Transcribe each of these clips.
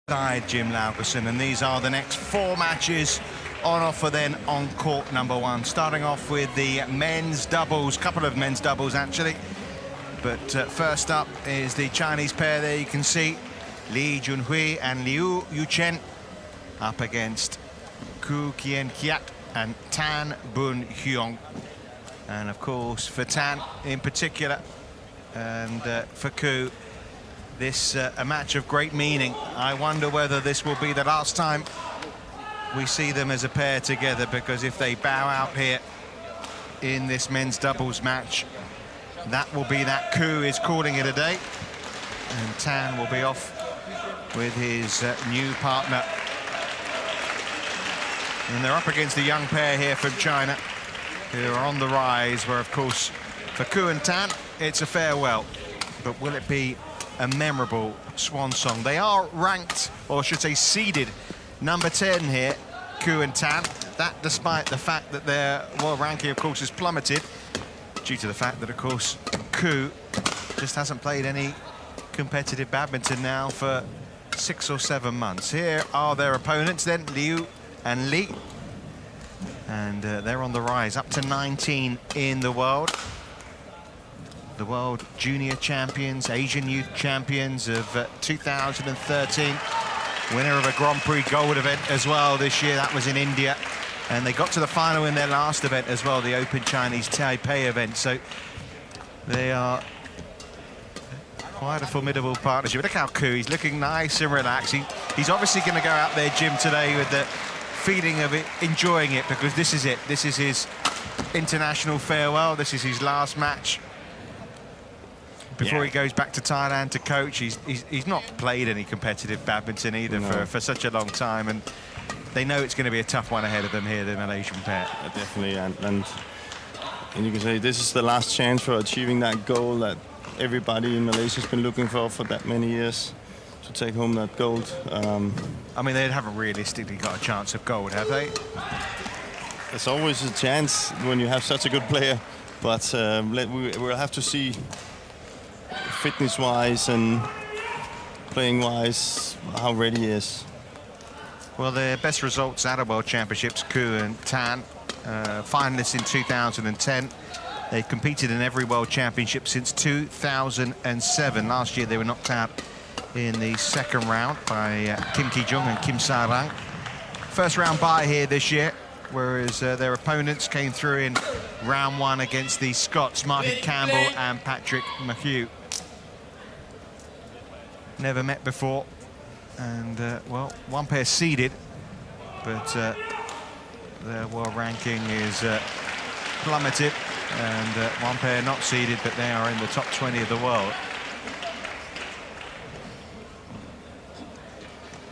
Side Jim Laugesen, and these are the next 4 matches on offer then on court number 1, starting off with the men's doubles, couple of men's doubles actually, but first up is the Chinese pair there. You can see Junhui and Yuchen up against Kien Keat and Boon Heong, and of course for Tan in particular and for Ku, this a match of great meaning. I wonder whether this will be the last time we see them as a pair together, because if they bow out here in this men's doubles match, that will be that. Ku is calling it a day, and Tan will be off with his new partner. And they're up against a young pair here from China who are on the rise, where of course for Ku and Tan it's a farewell, but will it be a memorable swan song? They are ranked, or I should say seeded, number 10 here, Ku and Tan. That despite the fact that their world ranking, of course, has plummeted due to the fact that, of course, Ku just hasn't played any competitive badminton now for 6 or 7 months. Here are their opponents then, Liu and Li. And they're on the rise, up to 19 in the world. The world junior champions, Asian youth champions of 2013. Winner of a Grand Prix gold event as well this year. That was in India. And they got to the final in their last event as well, the Open Chinese Taipei event. So they are quite a formidable partnership. Look how Ku, he's looking nice and relaxed. He's obviously going to go out there, Jim, today with the feeling of it, enjoying it, because this is it. This is his international farewell. This is his last match before he goes back to Thailand to coach. He's not played any competitive badminton either for such a long time, and they know it's going to be a tough one ahead of them here, the Malaysian pair. Definitely, and you can say this is the last chance for achieving that goal that everybody in Malaysia has been looking for that many years, to take home that gold. I mean, they haven't realistically got a chance of gold, have they? There's always a chance when you have such a good player, but we'll have to see fitness-wise and playing-wise how ready he is. Well, their best results at a World Championships, Ku and Tan, finalists in 2010. They've competed in every World Championship since 2007. Last year they were knocked out in the second round by Kim Ki-jung and Kim Sa-rang. First round bye here this year, whereas their opponents came through in round 1 against the Scots, Martin Campbell and Patrick McHugh. Never met before, and well, one pair seeded, but their world ranking is plummeted, and one pair not seeded, but they are in the top 20 of the world.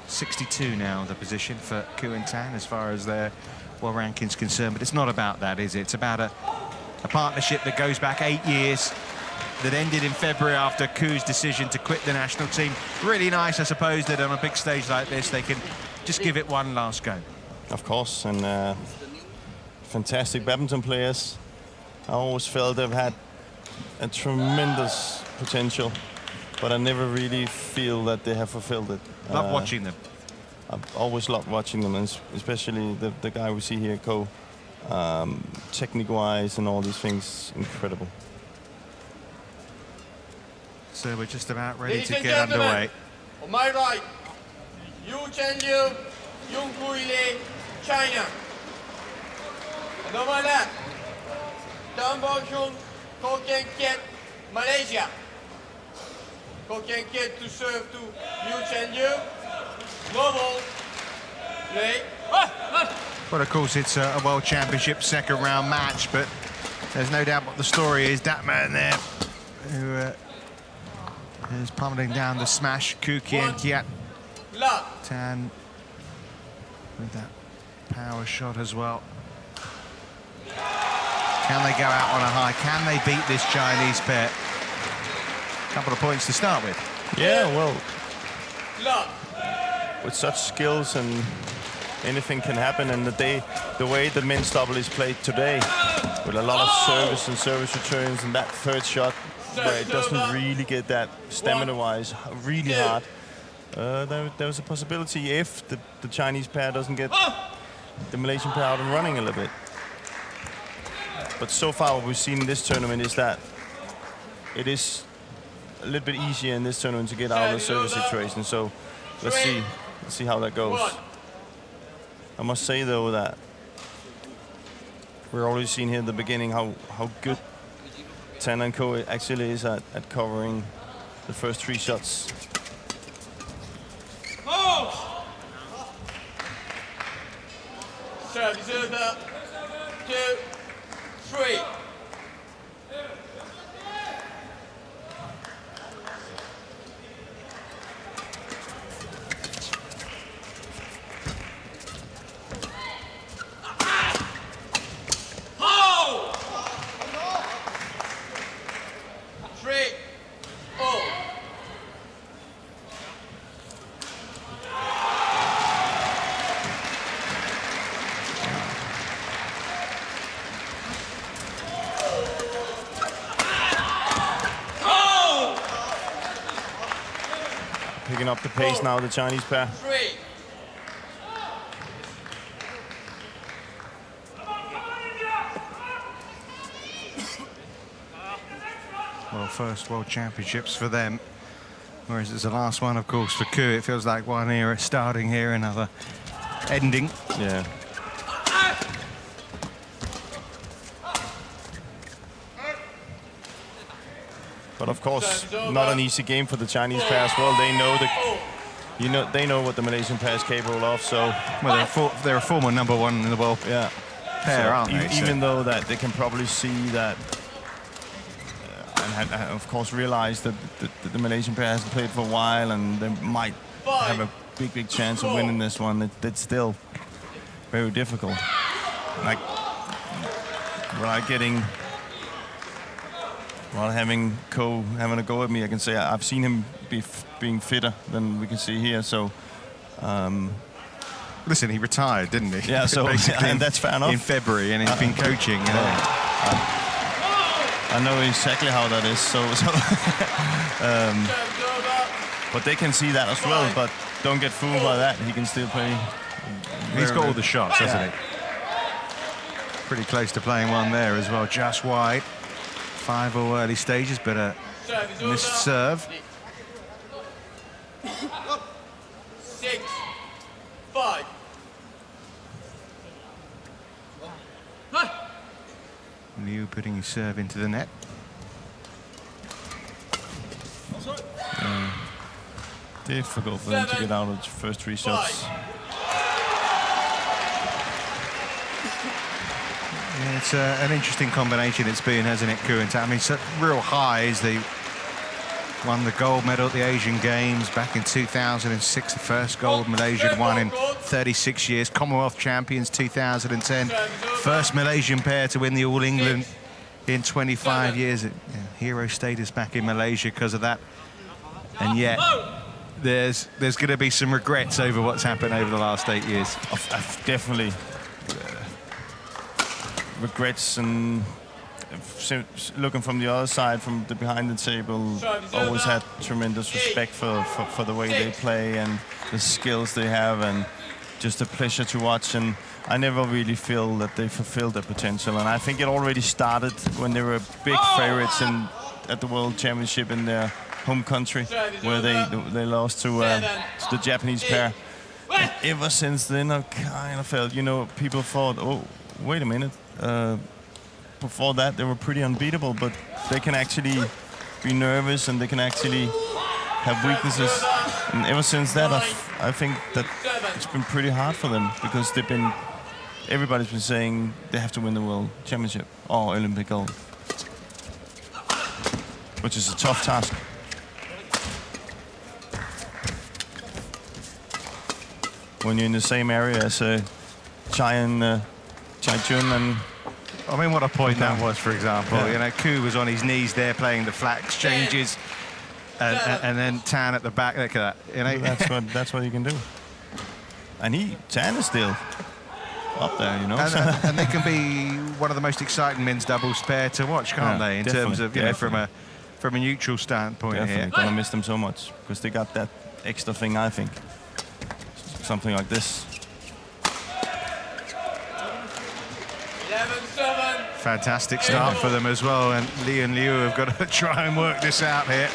62 now the position for Ku and Tan as far as their world ranking's concerned, but it's not about that, is it? It's about a partnership that goes back 8 years, that ended in February after Ku's decision to quit the national team. Really nice, I suppose, that on a big stage like this they can just give it one last go. Of course, and fantastic badminton players. I always felt they've had a tremendous potential, but I never really feel that they have fulfilled it. Love watching them. I've always loved watching them, and especially the guy we see here, Ko. Technique-wise and all these things, incredible. So we're just about ready to get underway. On my right, Yuchen Liu, Junhui Li, China. And on my left, Dan Bao-chung, Kien Keat, Malaysia. Kien Keat to serve to Yuchen Liu. Global. Well, of course, it's a World Championship second round match, but there's no doubt what the story is. That man there who is pummeling down the smash. Ku, Kien Keat, Tan with that power shot as well. Can they go out on a high? Can they beat this Chinese pair? A couple of points to start with. Yeah, well, with such skills and anything can happen, and the way the men's double is played today, with a lot of service and service returns, and that third shot where it doesn't really get that stamina-wise really hard. There was a possibility if the Chinese pair doesn't get the Malaysian pair out and running a little bit. But so far what we've seen in this tournament is that it is a little bit easier in this tournament to get out of the service situation. So let's see how that goes. I must say though that we're already seeing here in the beginning how good Tan and Co actually is at covering the first 3 shots. Service over. 2, 3. Picking up the pace now, the Chinese pair. 3. Well, first World Championships for them, whereas it's the last one, of course, for Keat. It feels like one era starting here, another ending. Yeah. But of course, not an easy game for the Chinese pair as well. They know they know what the Malaysian pair is capable of. So, well, they're a former #1 in the world pair, aren't they? Even though that they can probably see that, and of course realize that the Malaysian pair hasn't played for a while, and they might have a big chance of winning this one. It's still very difficult. Like, while having Co having a go at me, I can say I've seen him being fitter than we can see here. So, listen, he retired, didn't he? Yeah. So basically, and that's fair enough. In February, and he's been coaching. You know. I know exactly how that is. So but they can see that as well. But don't get fooled by that. He can still play. He's got all the shots, hasn't he? Pretty close to playing one there as well, just wide. 5 all early stages, but a missed serve. 6, 5. Liu putting his serve into the net. Difficult for them to get out of the first 3 shots. Yeah, it's an interesting combination it's been, hasn't it, Keat and Tan? I mean, such real highs. They won the gold medal at the Asian Games back in 2006, the first gold Malaysia had won in 36 years. Commonwealth champions 2010. First Malaysian pair to win the All England in 25 years. Hero status back in Malaysia because of that. And yet, there's going to be some regrets over what's happened over the last 8 years. I've definitely regrets, and looking from the other side, from the behind the table, always had tremendous respect for the way they play and the skills they have, and just a pleasure to watch. And I never really feel that they fulfilled their potential, and I think it already started when they were big favorites at the World Championship in their home country, where they lost to the Japanese pair. And ever since then, I kind of felt, people thought, oh, wait a minute. Before that, they were pretty unbeatable, but they can actually be nervous and they can actually have weaknesses. And ever since that, I think that it's been pretty hard for them, because everybody's been saying they have to win the World Championship or Olympic gold, which is a tough task. When you're in the same area as Chai Jun and... I mean, what a point that was, for example. Yeah. Keat was on his knees there playing the flat exchanges, and then Tan at the back. Look at that. That's what you can do. And Tan is still up there, And they can be one of the most exciting men's doubles pair to watch, can't they? In terms of, from a neutral standpoint. Definitely. Here. Gonna miss them so much, because they got that extra thing, I think. Something like this. 11-7. Fantastic start for them as well, and Lee and Liu have got to try and work this out here.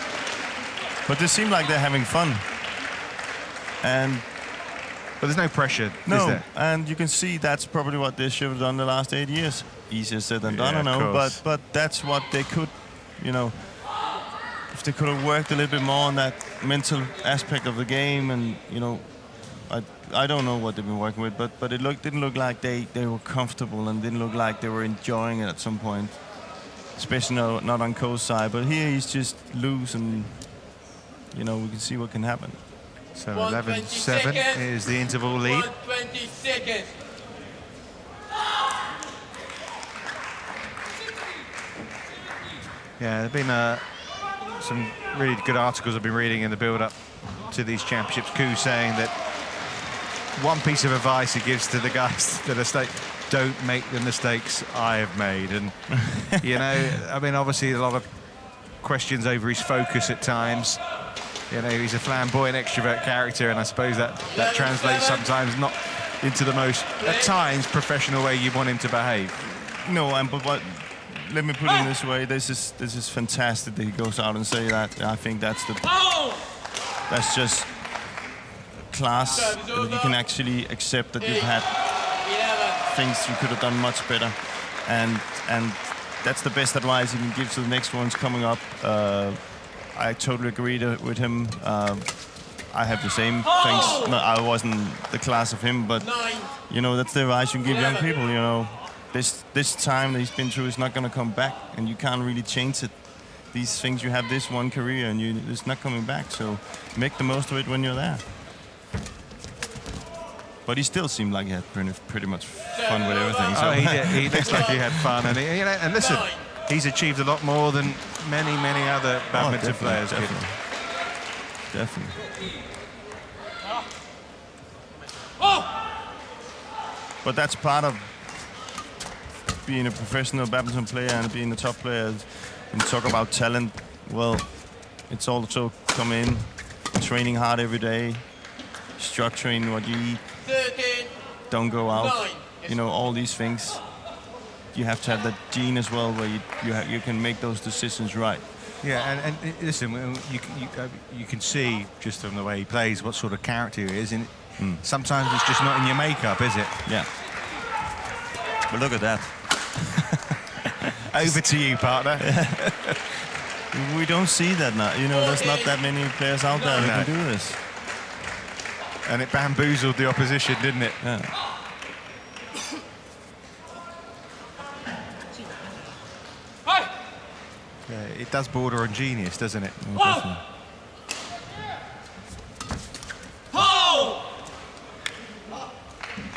But they seem like they're having fun. But there's no pressure, is No, there? and you can see that's probably what they should have done the last 8 years. Easier said than done, Yeah, I know, of course. but that's what they could, you know, if they could have worked a little bit more on that mental aspect of the game, and you know, I don't know what they've been working with, but it didn't look like they were comfortable, and didn't look like they were enjoying it at some point, especially not on Ko's side. But here he's just loose, and you know, we can see what can happen. So 120 11-7 seconds. is the interval lead. 120 seconds. Yeah, there have been some really good articles I've been reading in the build-up to these championships. Koo saying that one piece of advice he gives to the guys that are don't make the mistakes I have made. And, you know, I mean, obviously a lot of questions over his focus at times. You know, he's a flamboyant extrovert character, and I suppose that translates sometimes not into the most, at times, professional way you want him to behave. No, but let me put it in this way. This is fantastic that he goes out and say that. I think that's just class. That you can actually accept that you've had things you could have done much better, and that's the best advice you can give to the next ones coming up. I totally agree with him. I have the same things. No, I wasn't the class of him, but you know, that's the advice you can give young people. You know, this time that he's been through is not going to come back, and you can't really change it. These things, you have this one career, and it's not coming back. So make the most of it when you're there. But he still seemed like he had pretty much fun with everything. So. Oh, he looks like he had fun, and you know, and listen, he's achieved a lot more than many other badminton players. Definitely. But that's part of being a professional badminton player and being a top player. When you talk about talent, well, it's also come in, training hard every day, structuring what you eat, 13, don't go out, 9. you know, all these things. You have to have that gene as well, where you can make those decisions right. Yeah, and listen, you can see just from the way he plays what sort of character he is, and sometimes it's just not in your makeup, is it? Yeah. But look at that. Over to you, partner. We don't see that now. You know, there's not that many players out there who can do this. And it bamboozled the opposition, didn't it? Yeah. Yeah, it does border on genius, doesn't it?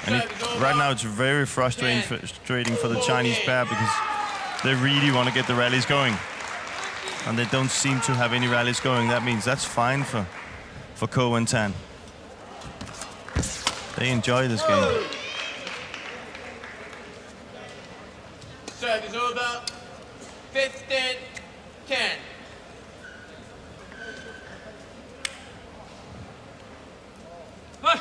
And right now it's very frustrating for the Chinese pair, because they really want to get the rallies going. And they don't seem to have any rallies going. That means that's fine for Ko and Tan. They enjoy this game. Service over. 15, 10. Huh.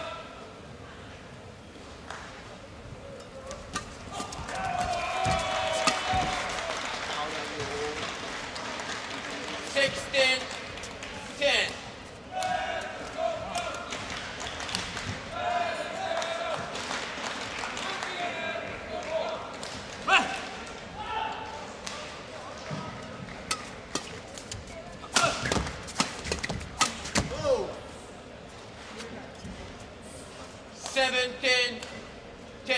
16, 10. Huh. 17, 10.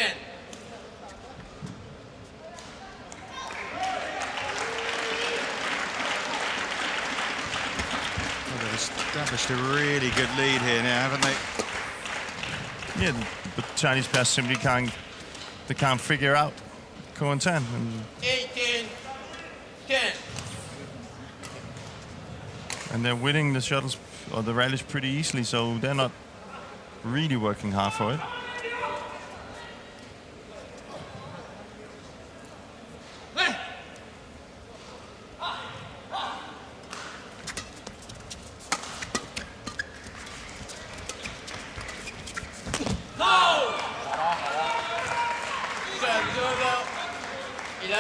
Well, they've established a really good lead here now, haven't they? Yeah, but Chinese pairs simply can't figure out Ko and Tan. 18, 10. And they're winning the shuttles or the rallies pretty easily, so they're not really working hard for it.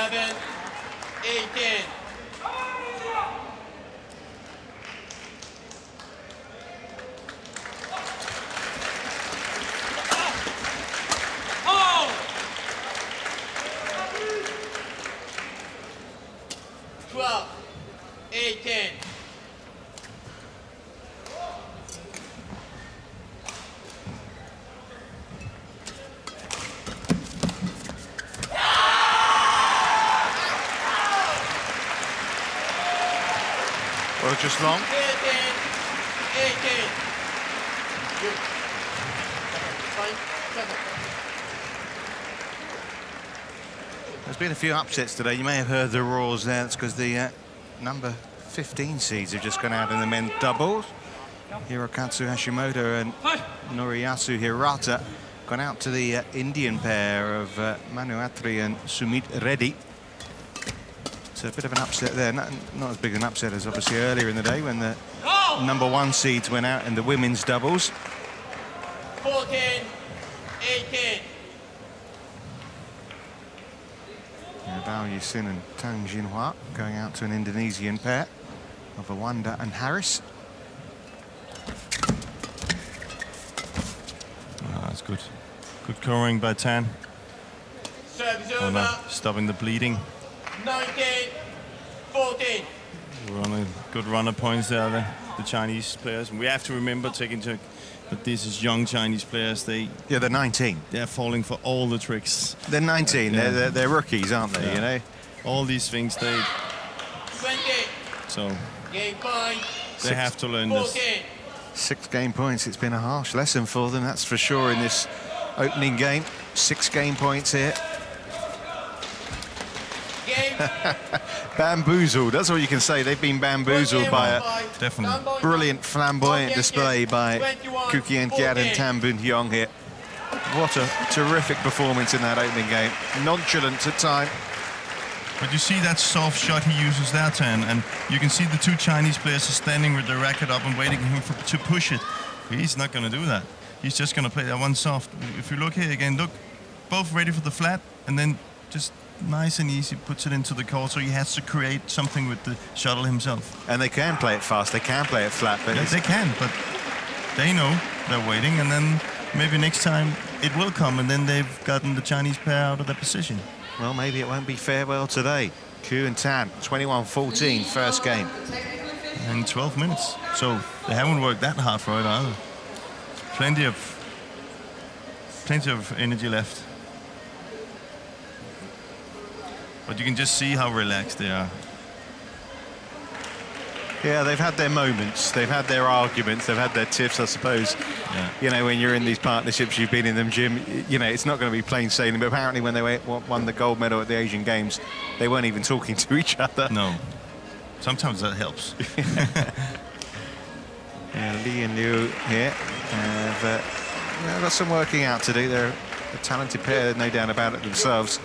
7, 18. Oh! 12, 18. Well, just long. 18. Good. Fine. 7. There's been a few upsets today. You may have heard the roars there. It's because the number 15 seeds have just gone out in the men doubles. Hirokatsu Hashimoto and Noriyasu Hirata gone out to the Indian pair of Manu Atri and Sumit Reddy. It's a bit of an upset there. Not as big an upset as obviously earlier in the day when the number 1 seeds went out in the women's doubles. 14, 18. Bao Yuchen and Tang Junhui going out to an Indonesian pair of Awanda and Harris. That's good. Good covering by Tan. Service Oh, over. no, stopping the bleeding. 19, 14. We're on a good run of points there, the Chinese players. And we have to remember, taking into that this is young Chinese players. Yeah, they're 19. They're falling for all the tricks. They're 19. Yeah. They're rookies, aren't they? Yeah. You know. All these things 20. So Game point. they have to learn this. 14. 6 game points. It's been a harsh lesson for them, that's for sure, in this opening game. 6 game points here. Game. Bamboozled. That's all you can say. They've been bamboozled by a Definitely. brilliant flamboyant display by Kien, Keat and Tan Boon Heong here. What a terrific performance in that opening game. Nonchalant at time. But you see that soft shot he uses there, Tan, and you can see the 2 Chinese players are standing with their racket up and waiting for him to push it. He's not going to do that. He's just going to play that one soft. If you look here again, look, both ready for the flat, and then just nice and easy puts it into the court, so he has to create something with the shuttle himself. And they can play it fast, they can play it flat, but Yeah, they can, but they know they're waiting, and then maybe next time it will come, and then they've gotten the Chinese pair out of their position. well, maybe it won't be farewell today. Ku and Tan, 21-14, first game. In 12 minutes, so they haven't worked that hard for it either. Plenty of energy left. But you can just see how relaxed they are. Yeah, they've had their moments, they've had their arguments, they've had their tiffs, I suppose. Yeah. You know, when you're in these partnerships, you've been in them, Jim, you know, it's not going to be plain sailing. But apparently when they won the gold medal at the Asian Games, they weren't even talking to each other. No. Sometimes that helps. Yeah, Li and Liu here have got some working out to do. They're a talented pair, no doubt about it themselves.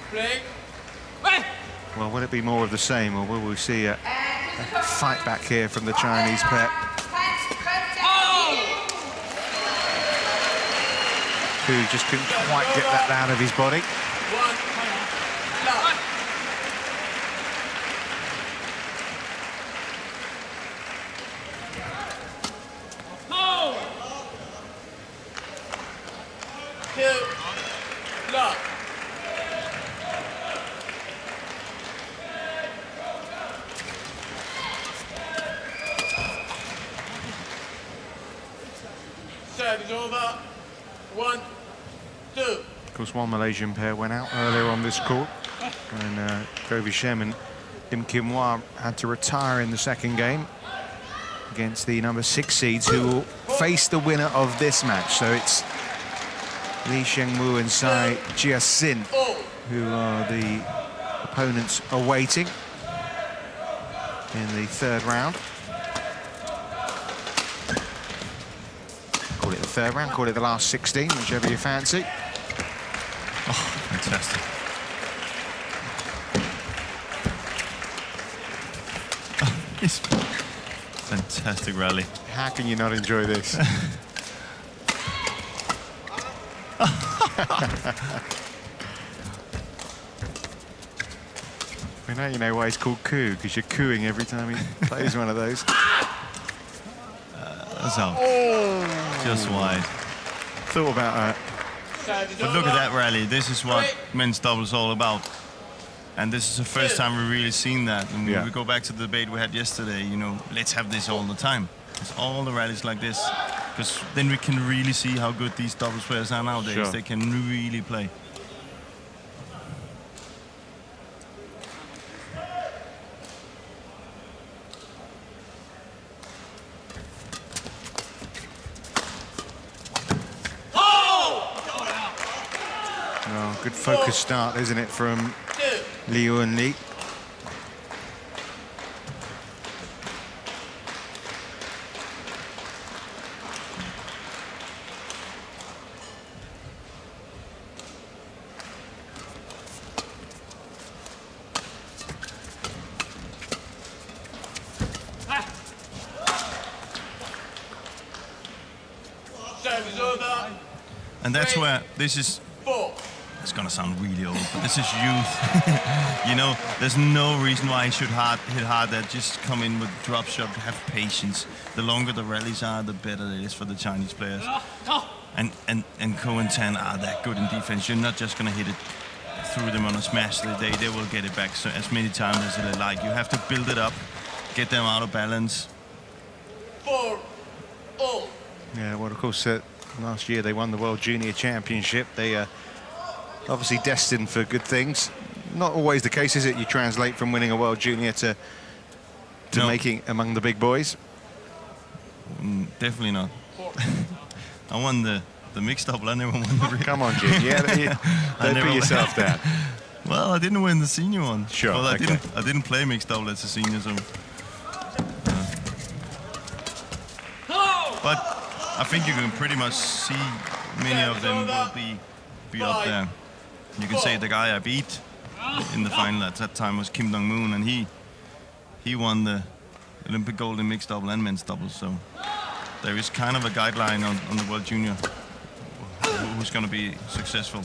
Play. Well, will it be more of the same, or will we see a fight back here from the Chinese pair? Who just couldn't quite get that out of his body. 1. Love. 2. Love. Service over. 1, 2. Of course, one Malaysian pair went out earlier on this court, and Govi Shem and Im Kim Hwa had to retire in the second game against the number 6 seeds, who will face the winner of this match. So it's Lee Shengmu and Sai Jia-sin who are the opponents awaiting in the 3rd round. Call it the 3rd round, call it the last 16, whichever you fancy. Oh, fantastic. It's fantastic rally. How can you not enjoy this? We know you know why he's called Coo, because you're cooing every time he plays one of those. That's out. Just wide. Thought about that. But look at that rally. This is what men's doubles is all about. And this is the first time we've really seen that. And Yeah. we go back to the debate we had yesterday, you know, let's have this all the time. It's all the rallies like this. Because then we can really see how good these doubles players are nowadays. Sure. They can really play. Oh, good focused start, isn't it, from Junhui? Service over. And that's where this is, 4. it's gonna sound really old, but this is youth. You know, there's no reason why he should hit hard there. Just come in with drop shot, have patience. The longer the rallies are, the better it is for the Chinese players. And Ko and Tan are that good in defense. You're not just gonna hit it through them on a smash. They will get it back so as many times as they like. You have to build it up, get them out of balance. 4. All. Yeah, well, of course, last year they won the World Junior Championship. They are obviously destined for good things. Not always the case, is it? You translate from winning a World Junior to No. making among the big boys. Definitely not. I won the mixed double. I never won the. Come on, Jim. Yeah, don't never- put yourself down. Well, I didn't win the senior one. Sure, Well, okay. I didn't play mixed double as a senior, so. But I think you can pretty much see many of them will be up there. You can say the guy I beat in the final at that time was Kim Dong-moon, and he won the Olympic gold in mixed double and men's double. So there is kind of a guideline on the World Junior who's going to be successful.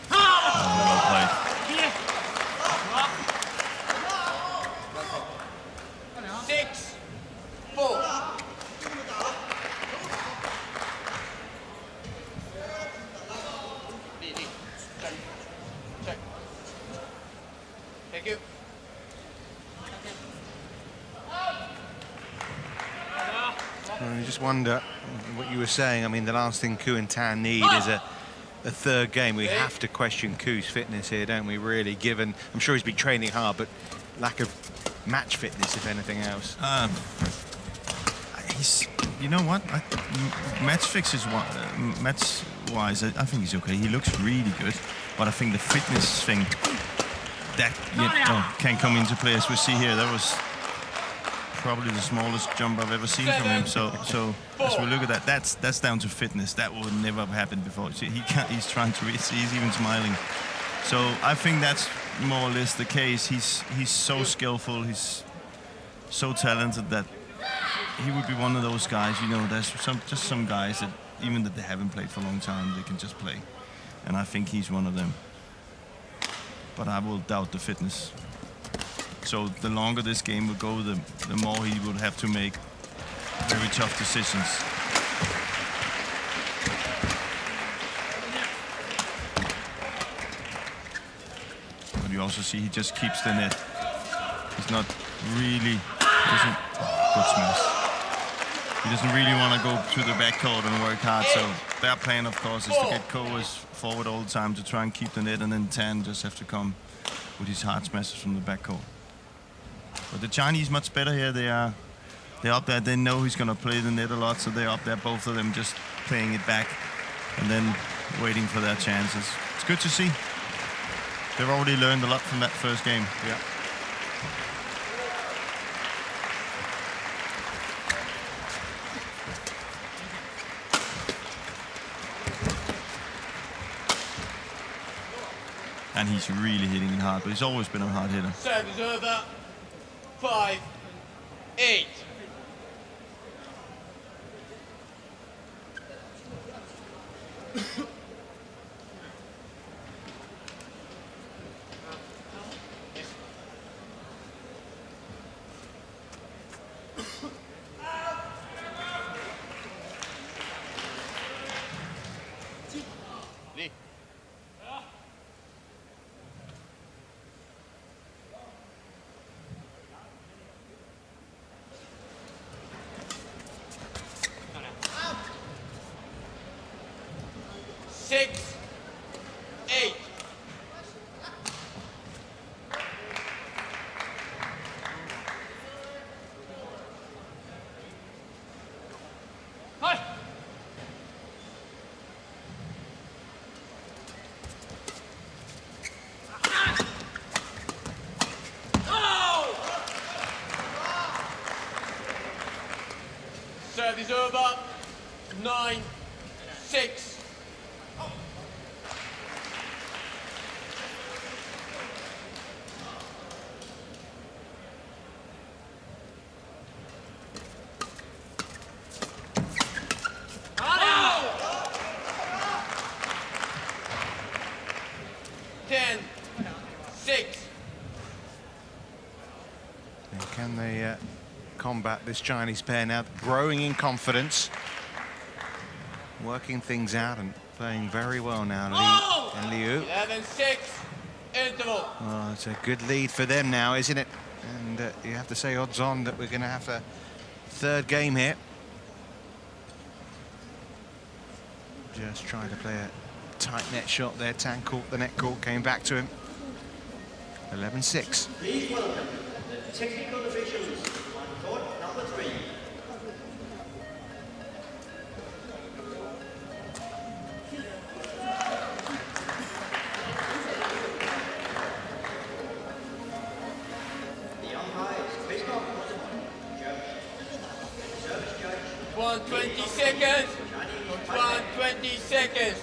Well played. 6. 4. Check. Thank you. I just wonder what you were saying. I mean, the last thing Koo and Tan need is a third game. We have to question Koo's fitness here, don't we, really, given... I'm sure he's been training hard, but lack of match fitness, if anything else. He's, you know what? Match-wise, I think he's okay. He looks really good, but I think the fitness thing that can come into play. As we see here, that was probably the smallest jump I've ever seen from him. So as we look at that, that's down to fitness. That would never have happened before. See, he can't. He's trying to. He's even smiling. So I think that's more or less the case. He's so skillful. He's so talented that he would be one of those guys. You know, there's some guys that even that they haven't played for a long time, they can just play, and I think he's one of them. But I will doubt the fitness. So the longer this game will go, the more he would have to make very tough decisions. But you also see he just keeps the net. He's not really good smash. He doesn't really want to go to the backcourt and work hard. So their plan, of course, is to get Ko forward all the time to try and keep the net, and then Tan just have to come with his hard smashes from the backcourt. But the Chinese much better here. They're up there. They know he's going to play the net a lot, so they're up there, both of them just playing it back and then waiting for their chances. It's good to see. They've already learned a lot from that first game. Yeah. And he's really hitting it hard, but he's always been a hard hitter. Service over. 5-8. Six, 8. Hi. Service over. 9-6. Can they combat this Chinese pair now? Growing in confidence, working things out and playing very well now, Li and Liu. 11-6, interval. Oh, it's a good lead for them now, isn't it? And you have to say odds on that we're going to have a third game here. Just trying to play a tight net shot there. Tan caught the net caught, came back to him. 11-6. Please welcome the technical officials on court number 3. The umpires, please stop. Judge. Service judge. 120 seconds. 120 seconds.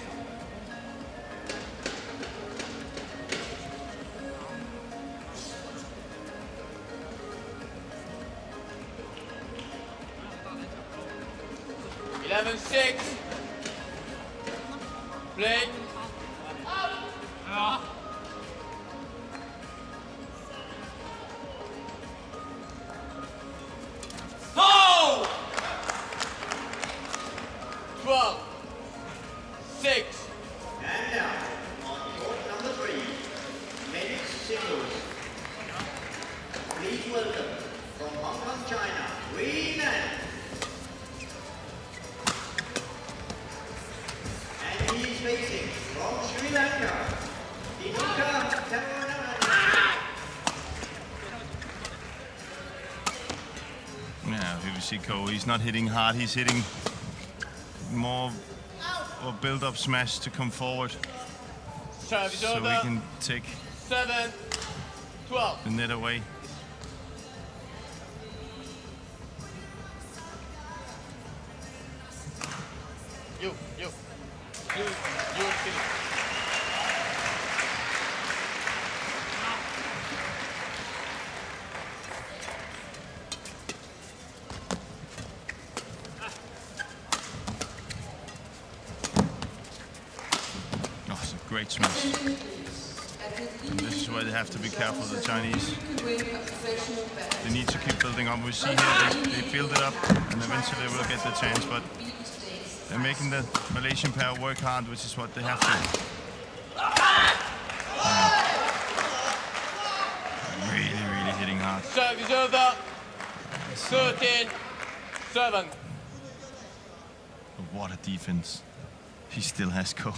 Six. Play. Oh! 12. 6. And now, on court number 3, men's singles. Please welcome from Hong Kong, China, Wei Nan. And he's facing from Sri Lanka, Dinuka Taranana. Yeah, here we see Ko. He's not hitting hard. He's hitting more or build-up smash to come forward, Service so over. we can take 7. 12. the net away. You. Oh, it's a great smash. And this is why they have to be careful, the Chinese. They need to keep building up. We see here they build it up and eventually they will get the chance, but they're making the Malaysian pair work hard, which is what they have to. Really hitting hard. Service over. 13. 7. But what a defense. He still has Ko.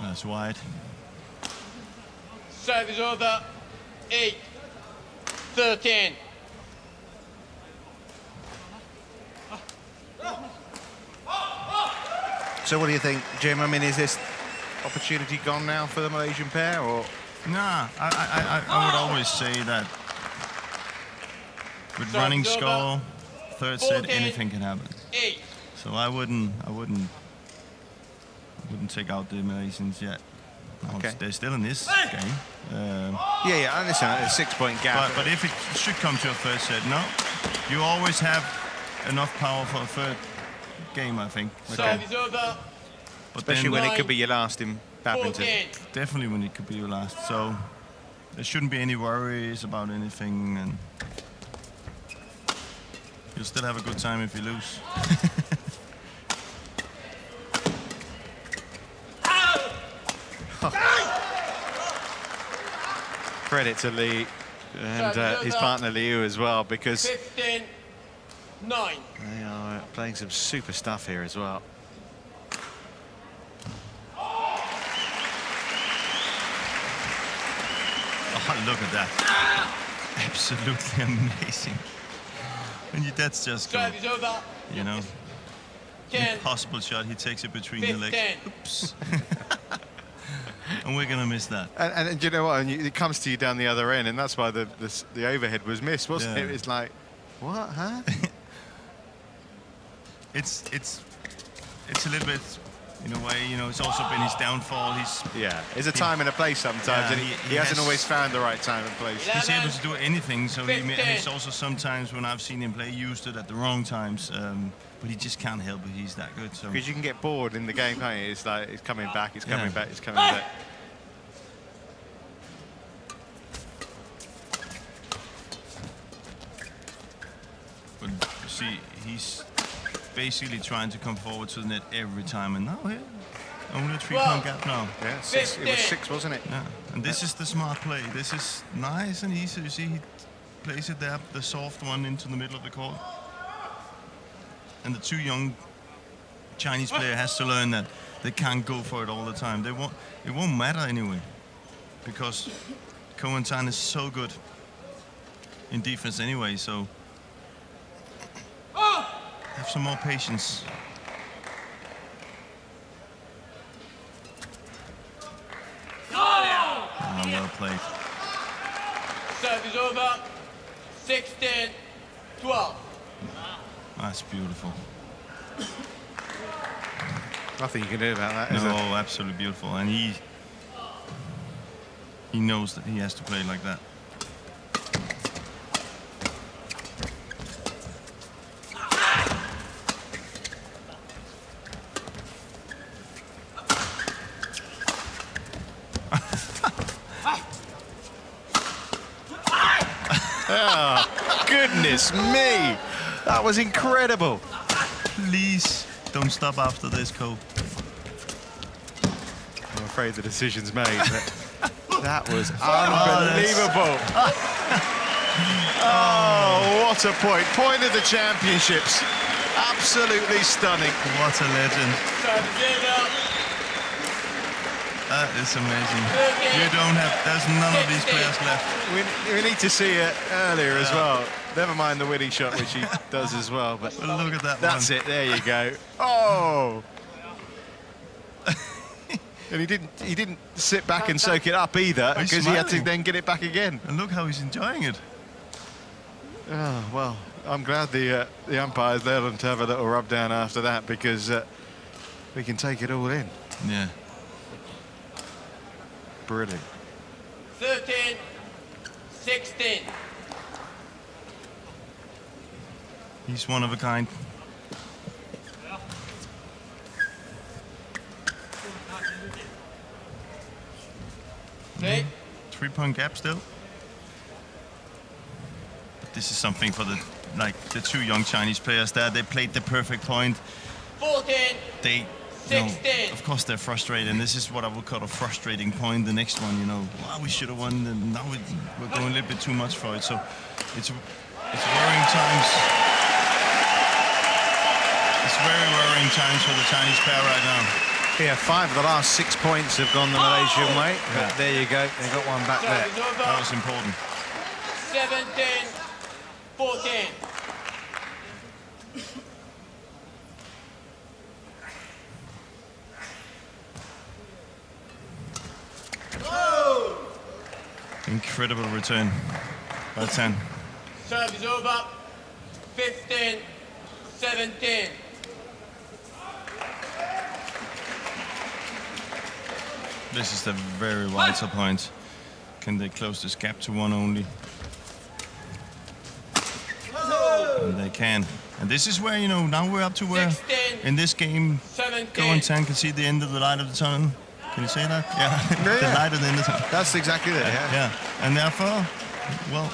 That's wide. Service over. 8. 13. So what do you think, Jim? I mean, is this opportunity gone now for the Malaysian pair, or? Nah, I would always say that with running score, third set, anything can happen. 8. So I wouldn't take out the Malaysians yet. No, Okay. they're still in this game. Yeah, I understand. It's a 6-point gap. But if it should come to a third set, no, you always have enough power for a third game, I think. Serve is over. But Especially then when it could be your last in badminton. 14. definitely when it could be your last. So there shouldn't be any worries about anything, and you'll still have a good time if you lose. Credit to Lee and his partner Liu as well, because 15. 9. they are playing some super stuff here as well. Oh, look at that. Absolutely amazing. And that's just go, Serve is over. you know. 10. Impossible shot, he takes it between the legs. 15. Oops. And we're gonna miss that. And you know what? And it comes to you down the other end, and that's why the overhead was missed, wasn't Yeah. it? It's like, what, huh? It's a little bit, in a way, you know, it's also been his downfall. Yeah, there's a time and a place sometimes, Yeah, and he hasn't has- always found the right time and place. Yeah. He's able to do anything, so he's 15. also sometimes when I've seen him play, used it at the wrong times, but he just can't help it. He's that good. So Because you can get bored in the game, can't you? It's like, it's coming back, it's coming Yeah. back, it's coming back. but you see, he's basically trying to come forward to the net every time, and now here, only a 3-point gap now. Yeah, six, it was 15. 6, wasn't it? Yeah, and this is the smart play. This is nice and easy. You see, he plays it there, the soft one into the middle of the court. And the two young Chinese player has to learn that they can't go for it all the time. It won't matter anyway, because Keat Tan is so good in defense anyway. So have some more patience. Ah, well played. Serve is over. 16. 12. That's beautiful. Nothing you can do about that, is No, there? absolutely beautiful, and he knows that he has to play like that. Goodness me! That was incredible. Please don't stop after this, Cole. I'm afraid the decision's made, but that was unbelievable. Oh, what a point. Point of the championships. Absolutely stunning. What a legend. Serve is over. That is amazing. You don't have, there's none of these players left. We need to see it earlier as well. Never mind the winning shot, which he does as well. But But look at that that's one. it. There you go. Oh. And he didn't sit back and soak it up either, He's because he had to smiling. then get it back again. And look how he's enjoying it. Oh, well, I'm glad the umpires let him to have a little rub down after that, because we can take it all in. Yeah. Brilliant. 13. 16. He's one of a kind. Play. 3-point gap still. But this is something for the two young Chinese players there. They played the perfect point. 14. They, 16. of course they're frustrated, and this is what I would call a frustrating point. The next one, wow, we should have won, and now we're going a little bit too much for it. So it's worrying times. It's very worrying times for the Chinese pair right now. Yeah, 5 of the last 6 points have gone the Malaysian way. But Yeah. there you go. They got one back there. Serve is over. That was important. 17. 14. incredible return by Tan. Serve is over. 15, 17. This is the very vital point. Can they close this gap to 1 only? And they can. And this is where, you know, now we're up to where 16, in this game, 17. Ko and Tan can see the end of the light of the tunnel. Can you say that? Yeah. The Yeah. light at the end of the tunnel. That's exactly it. Yeah. Yeah. And therefore, well,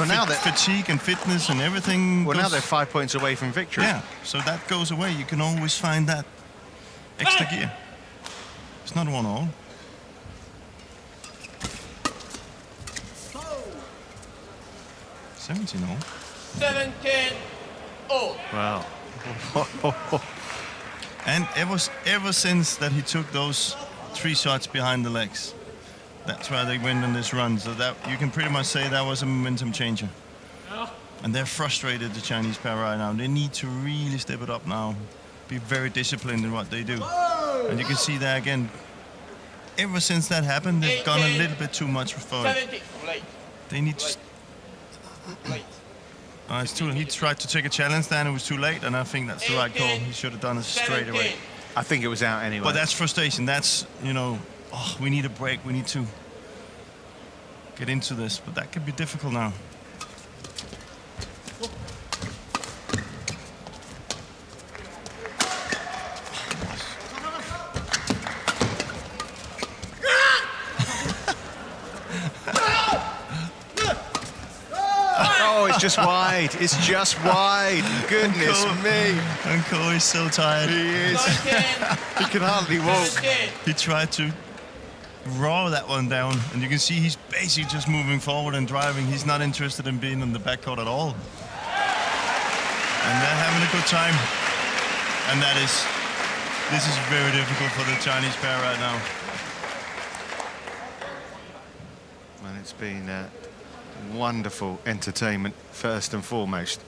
Now that fatigue and fitness and everything. now goes- they're 5 points away from victory. Yeah. So that goes away. You can always find that extra gear. It's not 1-all. Oh. 17-all. 17, all. Wow. And ever since that he took those 3 shots behind the legs, that's why they went on this run. So that you can pretty much say that was a momentum changer. And they're frustrated, the Chinese pair right now. They need to really step it up now. Be very disciplined in what they do. And you can see that again. Ever since that happened, they've gone a little bit too much for it. 17, late, They need to. late. It's too. He tried to take a challenge, then it was too late, and I think that's the right call. He should have done it straight away. 17. I think it was out anyway. But that's frustration. That's, you know, oh, we need a break. We need to get into this. But that could be difficult now. Oh, it's just wide. It's just wide. Goodness Ko- me. And Ko is so tired. He is. 19, He can hardly walk. 17. He tried to raw that one down, and you can see he's basically just moving forward and driving. He's not interested in being on the backcourt at all. And they're having a good time. And this is very difficult for the Chinese pair right now. And it's been wonderful entertainment, first and foremost.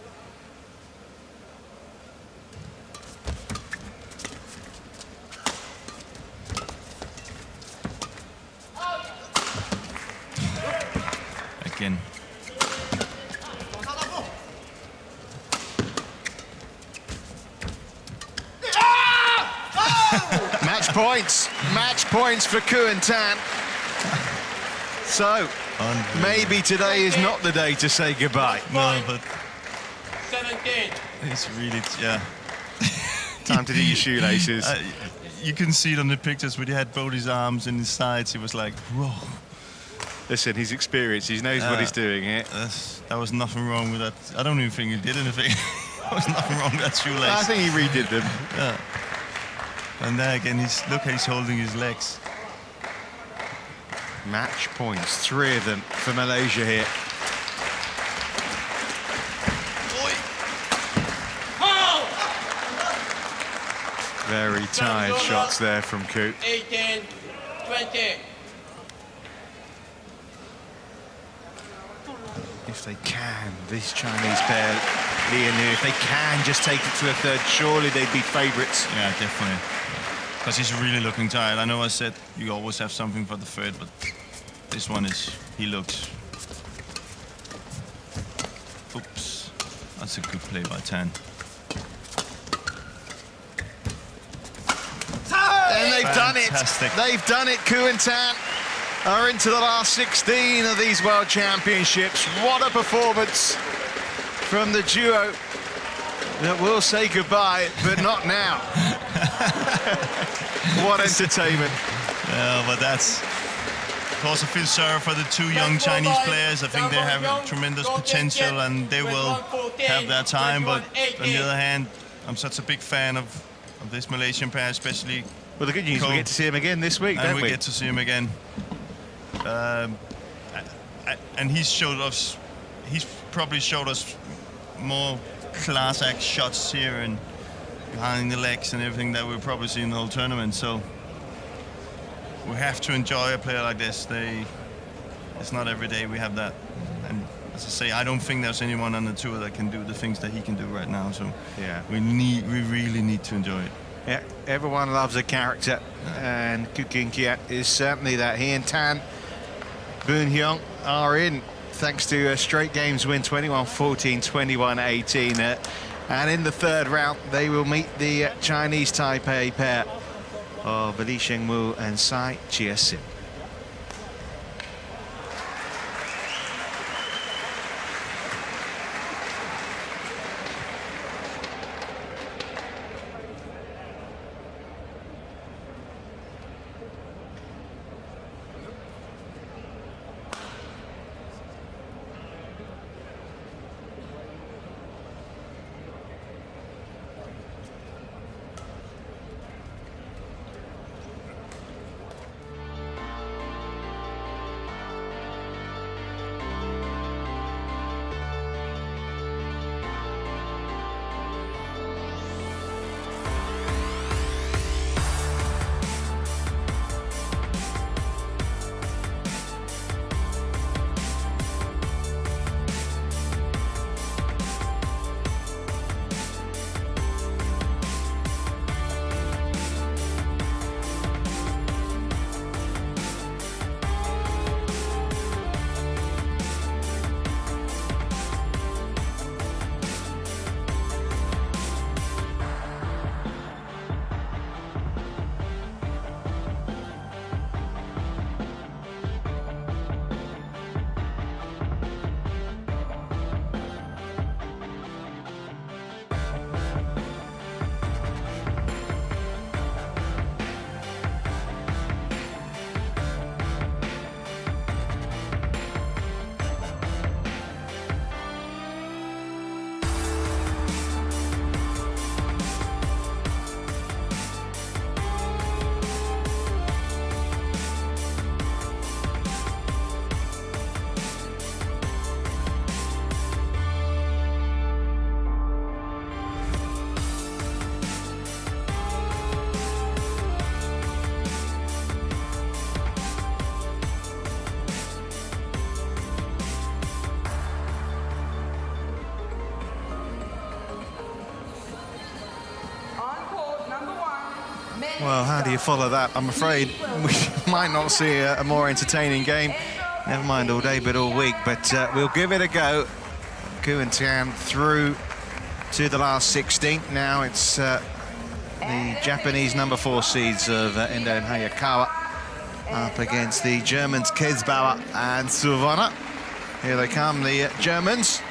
Again. Match points for Kuen Tan. So, maybe today is not the day to say goodbye. No, but 17. it's really, yeah. Time to do your shoelaces. You can see it on the pictures when he had both his arms in his sides. He was like, whoa. Listen, he's experienced. He knows what he's doing here. There was nothing wrong with that. I don't even think he did anything. There was nothing wrong with that shoelace. I think he redid them. Yeah. And there again, look how he's holding his legs. Match points, 3 of them for Malaysia here. Very tired shots there from Keat. 18, 20. If they can, this Chinese pair, Lee and Hu, if they can just take it to a third, surely they'd be favourites. Yeah, definitely. Because he's really looking tired. I know I said you always have something for the third, but this one is, he looks. Oops. That's a good play by Tan. And they've done it. Fantastic. They've done it. Kuen Tan are into the last 16 of these World Championships. What a performance from the duo that will say goodbye, but not now. What entertainment. Yeah, but that's... Of course, I feel sorry for the 2 young Chinese players. I think they have tremendous potential and they will have their time. But on the other hand, I'm such a big fan of this Malaysian pair, especially. Well, the good news, Ko. we get to see him again this week, And don't we we? get to see him again. And he's probably showed us more class act shots here and behind the legs and everything that we'll probably see in the whole tournament. So we have to enjoy a player like this. It's not every day we have that. And as I say, I don't think there's anyone on the tour that can do the things that he can do right now. So Yeah. we really need to enjoy it. Yeah, everyone loves a character, and Keat is certainly that. He and Tan Boon Heong are in thanks to a straight games win, 21-14, 21-18. And in the third round, they will meet the Chinese Taipei pair of Li Shengwu and Tsai Jie-sim. Well, how do you follow that? I'm afraid we might not see a more entertaining game. Never mind all day, but all week. But we'll give it a go. Kuen Tan through to the last 16. Now it's the Japanese number 4 seeds of Endo and Hayakawa up against the Germans Kesbauer and Suvanna. Here they come, the Germans.